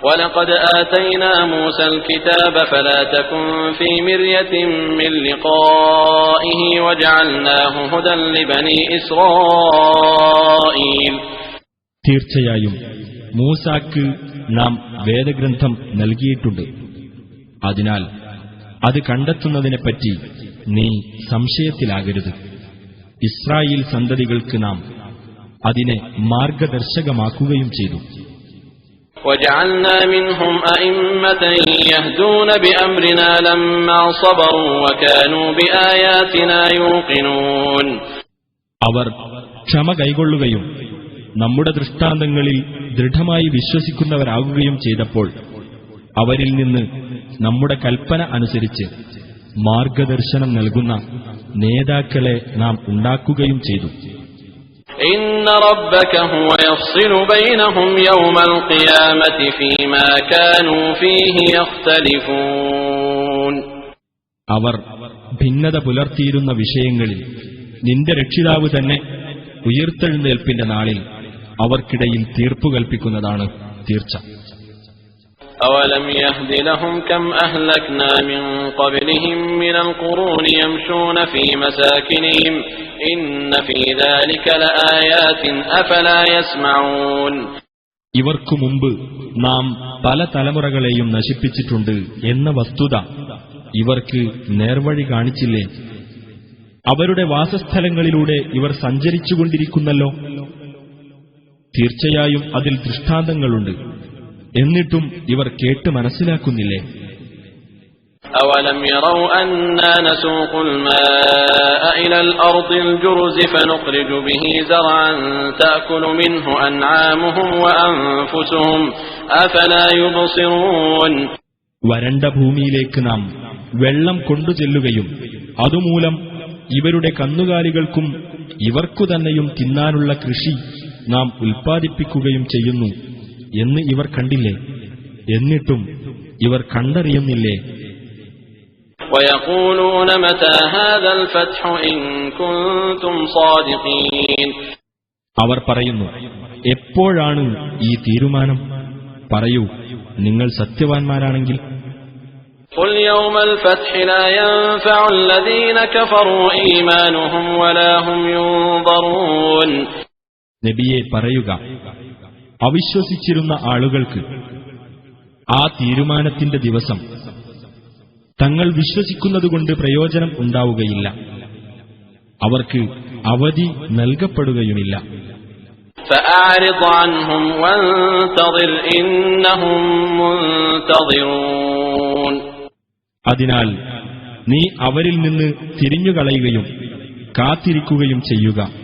وَلَقَدْ آتَيْنَا مُوسَى الْكِتَابَ فَلَا تَكُنْ فِي مِرْيَةٍ مِّن لِّقَائِهِ وَجَعَلْنَاهُ هُدًى لِّبَنِي إِسْرَائِيلَ. തീർച്ചയായും മൂസാക്ക് നാം വേദഗ്രന്ഥം നൽകിയിട്ടുണ്ട്. അതിനാൽ അത് കണ്ടെത്തുന്നതിനെപ്പറ്റി നീ സംശയത്തിലാകരുത്. ഇസ്രായേൽ സന്തതികൾക്ക് നാം അതിനെ മാർഗദർശകമാക്കുകയും ചെയ്തു. وَجَعَلْنَا مِنْهُمْ أَئِمَّةً يَهْدُونَ بِأَمْرِنَا لَمَّا صَبَرُوا وَكَانُوا بِآيَاتِنَا يُوقِنُونَ. അവർ ക്ഷമ കൈക്കൊള്ളുകയും നമ്മുടെ ദൃഷ്ടാന്തങ്ങളിൽ ദൃഢമായി വിശ്വസിക്കുന്നവരാകുകയും ചെയ്തപ്പോൾ അവരിൽ നിന്ന് നമ്മുടെ കൽപ്പന അനുസരിച്ച് മാർഗദർശനം നൽകുന്ന നേതാക്കളെ നാം ഉണ്ടാക്കുകയും ചെയ്തു. إِنَّ رَبَّكَ هُوَ يَفْصِلُ بَيْنَهُمْ يَوْمَ الْقِيَامَةِ فِيمَا كَانُوا فِيهِ يَخْتَلِفُونَ. അവർ ഭിന്നത പുലർത്തിയിരുന്ന വിഷയങ്ങളിൽ നിന്റെ രക്ഷിതാവ് തന്നെ ഉയർത്തെഴുന്നേൽപ്പിന്റെ നാളിൽ അവർക്കിടയിൽ തീർപ്പു കൽപ്പിക്കുന്നതാണ് തീർച്ച. أَوَلَمْ يَهْدِ لَهُمْ كَمْ أَهْلَكْنَا مِنْ قَبْلِهِمْ مِنَ الْقُرُونِ يَمْشُونَ فِي مَسَاكِنِهِمْ إِنَّ فِي ذَلِكَ لَآيَاتٍ أَفَلَا يَسْمَعُونَ. ഇവർക്കു മുമ്പ് നാം പല തലമുറകളെയും നശിപ്പിച്ചിട്ടുണ്ട് എന്ന വസ്തുത ഇവർക്ക് നേർവഴി കാണിച്ചില്ലേ? അവരുടെ വാസസ്ഥലങ്ങളിലൂടെ ഇവർ സഞ്ചരിച്ചുകൊണ്ടിരിക്കുന്നല്ലോ. തീർച്ചയായും അതിൽ ദൃഷ്ടാന്തങ്ങളുണ്ട്. എന്നിട്ടും ഇവർ കേട്ട് മനസ്സിലാക്കുന്നില്ലേ? أَوَلَمْ يَرَوْا أَنَّا نَسُوقُ الْمَاءَ إِلَى الْأَرْضِ الْجُرُزِ فَنُخْرِجُ بِهِ زَرْعًا تَأْكُلُ مِنْهُ أَنْعَامُهُمْ وَأَنْفُسُهُمْ أَفَلَا يُبْصِرُونَ. വരണ്ട ഭൂമിയിലേക്ക് നാം വെള്ളം കൊണ്ടുചെല്ലുകയും അതുമൂലം ഇവരുടെ കന്നുകാലികൾക്കും ഇവർക്കു തന്നെയും തിന്നാനുള്ള കൃഷി നാം ഉൽപ്പാദിപ്പിക്കുകയും ചെയ്യുന്നു എന്ന് ഇവർ കണ്ടില്ലേ? എന്നിട്ടും ഇവർ കണ്ടറിയുന്നില്ലേ? وَيَقُولُونَ مَتَى هَذَا الْفَتْحُ إِن كُنتُمْ صَادِقِينَ. അവർ പറയുന്നു, എപ്പോഴാണ് ഈ തീരുമാനം? പറയൂ, നിങ്ങൾ സത്യവാൻമാരാണെങ്കിൽ. قُلْ يَوْمَ الْفَتْحِ لَا يَنفَعُ الَّذِينَ كَفَرُوا إِيمَانُهُمْ وَلَا هُمْ يُنظَرُونَ. നബിയെ പറയുക, അവിശ്വസിച്ചിരുന്ന ആളുകൾക്ക് ആ തീരുമാനത്തിന്റെ ദിവസം തങ്ങൾ വിശ്വസിക്കുന്നതുകൊണ്ട് പ്രയോജനം ഉണ്ടാവുകയില്ല. അവർക്ക് അവധി നൽകപ്പെടുകയുമില്ല. فَأَعْرِضْ عَنْهُمْ وَانْتَظِرْ إِنَّهُمْ مُنْتَظِرُونَ. അതിനാൽ നീ അവരിൽ നിന്ന് തിരിഞ്ഞുകളയുകയും കാത്തിരിക്കുകയും ചെയ്യുക.